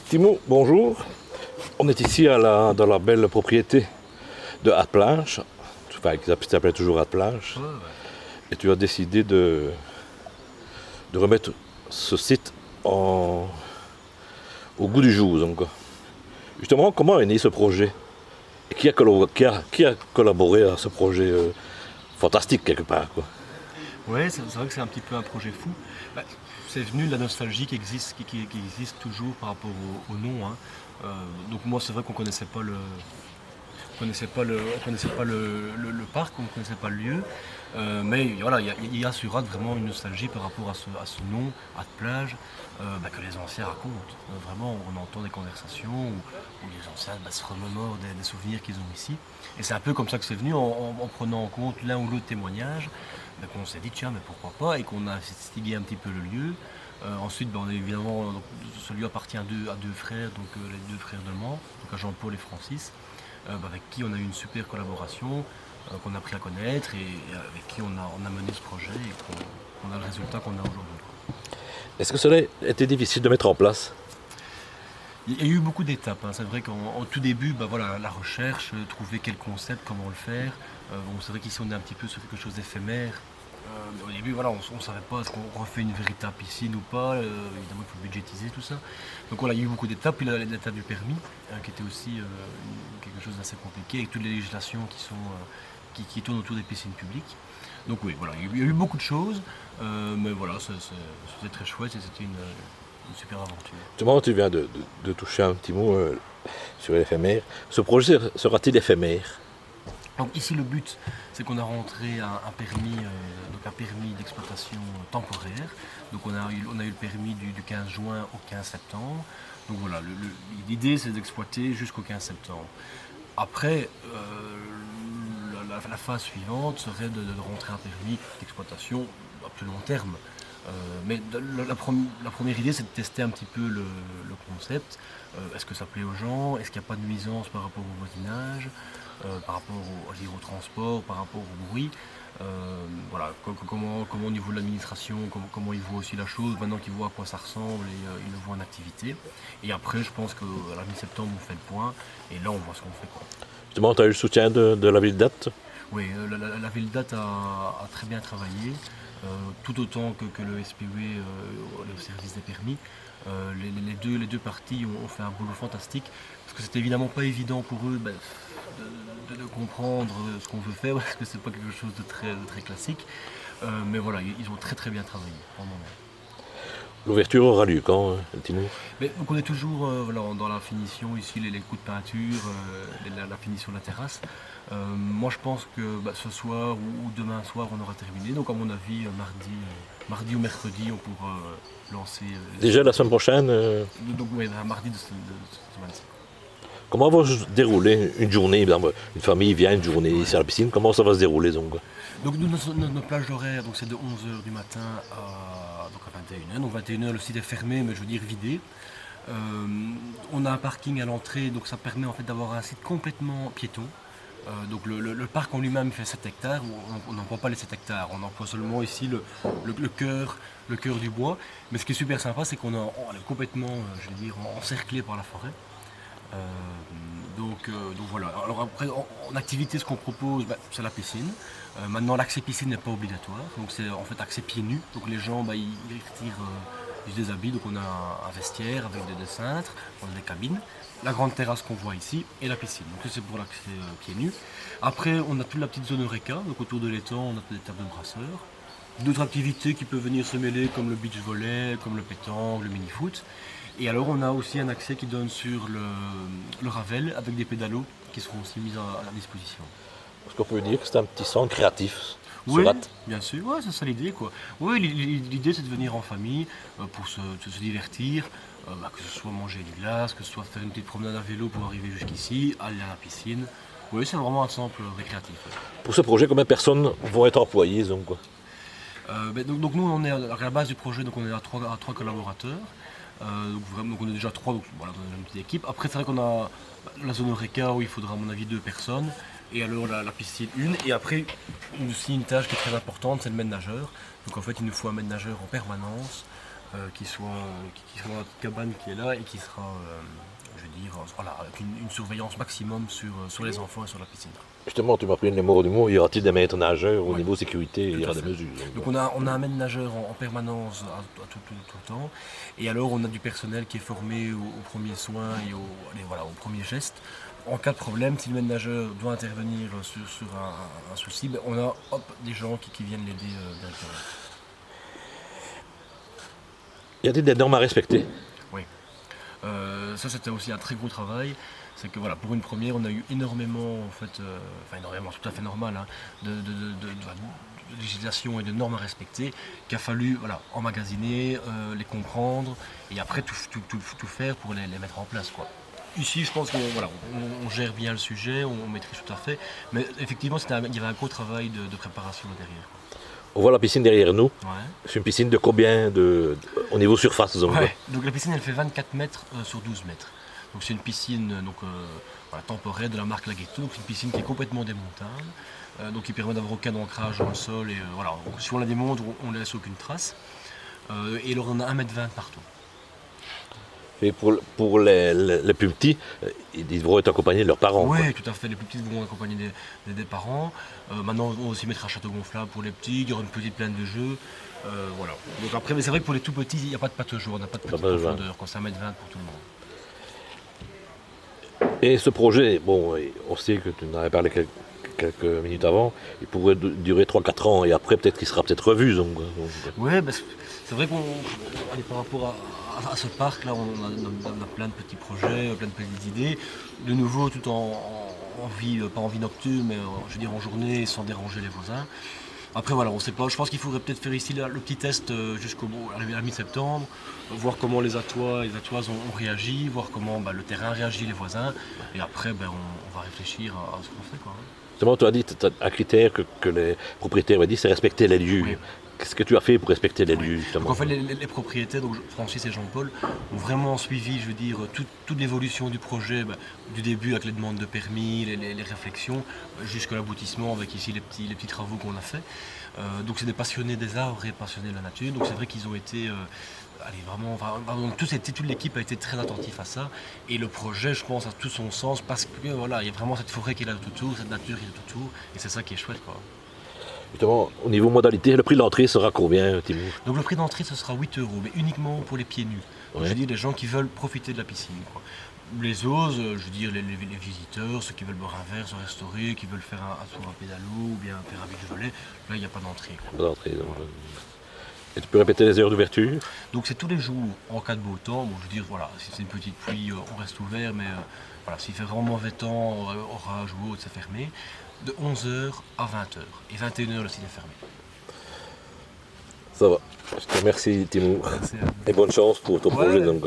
Timo, bonjour. On est ici dans la belle propriété de Hatte-Plage, enfin qui s'appelle toujours Hatte-Plage. Ouais. Et tu as décidé de remettre ce site au goût du jour. Donc. Justement, comment est né ce projet? Et qui a collaboré à ce projet fantastique quelque part quoi. Ouais, c'est vrai que c'est un petit peu un projet fou. C'est venu de la nostalgie qui existe toujours par rapport au nom, hein. Donc moi, c'est vrai qu'on connaissait pas on connaissait pas le parc, on ne connaissait pas le lieu. Mais voilà, il y a sur Hatt vraiment une nostalgie par rapport à ce nom, Hatte-Plage, que les anciens racontent. Vraiment, on entend des conversations où les anciens se remémorent des souvenirs qu'ils ont ici. Et c'est un peu comme ça que c'est venu, en prenant en compte l'un ou l'autre témoignage, qu'on s'est dit tiens, mais pourquoi pas, et qu'on a investigué un petit peu le lieu. Ensuite, on a évidemment, ce lieu appartient à deux frères, donc les deux frères de Mans, donc à Jean-Paul et Francis, avec qui on a eu une super collaboration, qu'on a appris à connaître et avec qui on a mené ce projet et qu'on a le résultat qu'on a aujourd'hui. Est-ce que cela a été difficile de mettre en place? Il y a eu beaucoup d'étapes, hein. C'est vrai qu'en tout début, la recherche, trouver quel concept, comment le faire. C'est vrai qu'ici on est un petit peu sur quelque chose d'éphémère. Au début, on ne savait pas est-ce qu'on refait une véritable piscine ou pas. Évidemment, il faut budgétiser tout ça. Donc voilà, il y a eu beaucoup d'étapes. Puis l'étape du permis, qui était aussi quelque chose d'assez compliqué, avec toutes les législations qui tournent autour des piscines publiques. Donc oui, voilà, il y a eu beaucoup de choses, mais voilà, c'était très chouette et c'était une super aventure. Justement, tu viens de toucher un petit mot sur l'éphémère. Ce projet sera-t-il éphémère? Donc ici le but c'est qu'on a rentré un permis d'exploitation temporaire. Donc on a eu le permis du 15 juin au 15 septembre. Donc voilà, l'idée c'est d'exploiter jusqu'au 15 septembre. Après, la phase suivante serait de rentrer un permis d'exploitation à plus long terme. Mais la première idée, c'est de tester un petit peu le concept. Est-ce que ça plaît aux gens? Est-ce qu'il n'y a pas de nuisance par rapport au voisinage, par rapport au transport, par rapport au bruit? Comment au niveau de l'administration, comment ils voient aussi la chose, maintenant qu'ils voient à quoi ça ressemble et ils le voient en activité. Et après, je pense qu'à la mi-septembre, on fait le point et là, on voit ce qu'on fait, quoi. Justement, tu as eu le soutien de la ville d'Ath. Oui, la ville d'Ath a très bien travaillé, tout autant que le SPV, le service des permis. Les deux parties ont fait un boulot fantastique, parce que c'était évidemment pas évident pour eux de comprendre ce qu'on veut faire, parce que c'est pas quelque chose de très classique. Mais voilà, ils ont très bien travaillé, vraiment. L'ouverture aura lieu quand, Tino? Donc on est toujours dans la finition, ici les coups de peinture, la finition de la terrasse. Moi je pense que ce soir ou demain soir on aura terminé. Donc à mon avis mardi ou mercredi on pourra lancer. Déjà la semaine prochaine Donc oui, mardi de cette semaine-ci. Comment va se dérouler une journée? Une famille vient une journée ici à la piscine, comment ça va se dérouler donc? Donc notre plage horaire, c'est de 11h du matin à 21h. Donc 21h le site est fermé, mais je veux dire vidé. On a un parking à l'entrée, donc ça permet en fait d'avoir un site complètement piéton. Donc le parc en lui-même fait 7 hectares, on n'emploie pas les 7 hectares, on emploie seulement ici le cœur du bois. Mais ce qui est super sympa, c'est qu'on est complètement, encerclé par la forêt. Donc voilà. Alors après, en activité, ce qu'on propose, c'est la piscine. Maintenant, l'accès piscine n'est pas obligatoire, donc c'est en fait accès pieds nus. Donc les gens, ils retirent, ils se déshabillent. Donc on a un vestiaire avec des cintres, on a des cabines, la grande terrasse qu'on voit ici et la piscine. Donc ça, c'est pour l'accès pieds nus. Après, on a toute la petite zone Eureka, donc autour de l'étang, on a des tables de brasseurs. D'autres activités qui peuvent venir se mêler, comme le beach volley, comme le pétanque, le mini-foot. Et alors on a aussi un accès qui donne sur le Ravel avec des pédalos qui seront aussi mis à disposition. Est-ce qu'on peut dire que c'est un petit centre créatif Oui, sur Ath? bien sûr, ouais, c'est ça l'idée, quoi. Oui, l'idée c'est de venir en famille pour se divertir, que ce soit manger du glace, que ce soit faire une petite promenade à vélo pour arriver jusqu'ici, aller à la piscine. Oui, c'est vraiment un centre récréatif. Ouais. Pour ce projet, combien de personnes vont être employées donc, quoi? Donc nous on est à la base du projet, donc on est à trois collaborateurs. Donc on est déjà trois, donc voilà, on a une petite équipe. Après c'est vrai qu'on a la zone Eureka où il faudra à mon avis 2 personnes. Et alors la piscine une. Et après aussi une tâche qui est très importante, c'est le maître nageur. Donc en fait il nous faut un maître nageur en permanence. qui soit dans notre cabane qui est là et qui sera, je veux dire, voilà, avec une surveillance maximum sur les enfants et sur la piscine. Justement, tu m'as pris les mots du mot, y aura-t-il des maîtres nageurs au Ouais. niveau sécurité, il y Tout à aura des fait. mesures. Donc on a un maître nageur en permanence à tout le temps. Et alors on a du personnel qui est formé aux premiers soins et aux premiers gestes. En cas de problème, si le maître nageur doit intervenir sur un souci, ben, on a des gens qui viennent l'aider directement. Y a-t-il des normes à respecter? Oui. Ça c'était aussi un très gros travail. C'est que voilà, pour une première, on a eu énormément, en fait, énormément, c'est tout à fait normal, hein, de législation et de normes à respecter, qu'il a fallu voilà, emmagasiner, les comprendre et après tout faire pour les mettre en place, quoi. Ici, je pense qu'on voilà, on gère bien le sujet, on maîtrise tout à fait, mais effectivement, il y avait un gros travail de préparation derrière. On voit la piscine derrière nous. Ouais. C'est une piscine de combien au niveau surface, disons. Ouais. Donc la piscine, elle fait 24 mètres sur 12 mètres. Donc c'est une piscine voilà, temporaire de la marque Laghetto, donc c'est une piscine qui est complètement démontable, donc qui permet d'avoir aucun ancrage dans le sol et voilà, si on la démonte, on ne laisse aucune trace. Et alors on a 1,20 m partout. Et pour les plus petits, ils devront être accompagnés de leurs parents. Oui, tout à fait. Les plus petites vont accompagner des parents. Maintenant, on va aussi mettre un château gonflable pour les petits. Il y aura une petite plaine de jeux. Voilà. Donc après, mais c'est vrai que pour les tout petits, il n'y a pas de pâte jour, on n'a pas de petite profondeur. Quand c'est 1,20 m pour tout le monde. Et ce projet, bon, on sait que tu en avais parlé quelques minutes avant, il pourrait durer 3-4 ans et après peut-être qu'il sera peut-être revu. Oui, bah, c'est vrai par rapport à ce parc-là, on a plein de petits projets, plein de petites idées. De nouveau, tout en vie, pas en vie nocturne, mais je veux dire en journée, sans déranger les voisins. Après voilà, on sait pas, je pense qu'il faudrait peut-être faire ici le petit test jusqu'au bout, arriver à mi-septembre, voir comment les atoises ont réagi, voir comment le terrain réagit, les voisins, et après on va réfléchir à ce qu'on fait, quoi. Justement, tu as dit un critère que les propriétaires m'ont dit, c'est respecter les lieux. Oui. Qu'est-ce que tu as fait pour respecter les lieux, justement? Donc en fait, les propriétaires, donc Francis et Jean-Paul, ont vraiment suivi, je veux dire, toute l'évolution du projet, du début avec les demandes de permis, les réflexions, jusqu'à l'aboutissement avec ici les petits travaux qu'on a fait. Donc c'est des passionnés des arbres et passionnés de la nature. Donc c'est vrai qu'ils ont été, toute l'équipe a été très attentive à ça. Et le projet, je pense, a tout son sens parce que voilà, il y a vraiment cette forêt qui est là tout autour, cette nature qui est tout autour, et c'est ça qui est chouette, quoi. Justement, au niveau modalité, le prix de l'entrée sera combien, Timur? Donc le prix d'entrée, ce sera 8 €, mais uniquement pour les pieds nus. Donc, Ouais. je dis les gens qui veulent profiter de la piscine, quoi. Les autres, je veux dire les visiteurs, ceux qui veulent boire un verre, se restaurer, qui veulent faire un tour à pédalo ou bien faire un beach volley, là il n'y a pas d'entrée, quoi. Pas d'entrée, donc. Et tu peux répéter les heures d'ouverture? Donc c'est tous les jours en cas de beau temps. Bon, je veux dire, voilà, si c'est une petite pluie, on reste ouvert, mais voilà, s'il fait vraiment mauvais temps, orage ou autre, c'est fermé. De 11 h à 20 h. Et 21 h, le site est fermé. Ça va. Je te remercie, Timur. Merci à vous. Et bonne chance pour ton projet. Ouais. Donc.